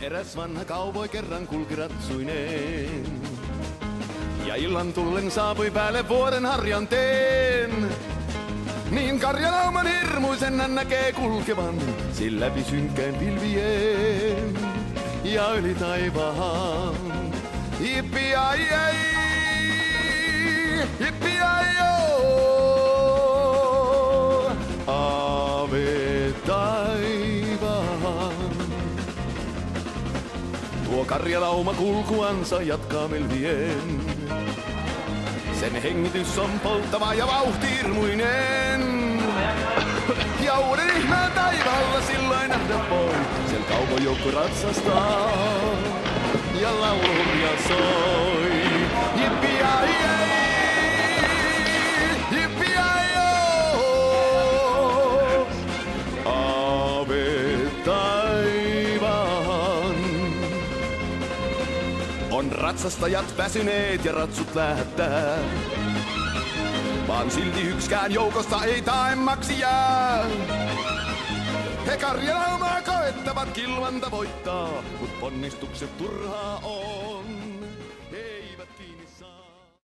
Eräs vanha kauvoi kerran kulki ratsuineen. Ja illan tullen saapui päälle vuoden harjanteen. Niin karjalauman hirmuisen hän näkee kulkevan, sin läpi synkkään pilvien ja yli taivaan. Jippi ai ai, jippi ai joo, ave taivaan. Tuo karjalauma kulkuansa jatkaa melvien. Sen hengitys on polttava ja vauhti hirmuinen. Ja uuden ihmeen taivaalla silloin nähdä voi. Sen kaupojoukko ratsastaa ja lauluhurja soi. Jippi ai ai, jippi ai joo, ave taivaan. On ratsastajat väsyneet ja ratsut lähettää. Vaan silti ykskään joukosta ei taemmaksi jää. He karjalaumaa koettavat kilvanta voittaa, mut ponnistukset turhaa on.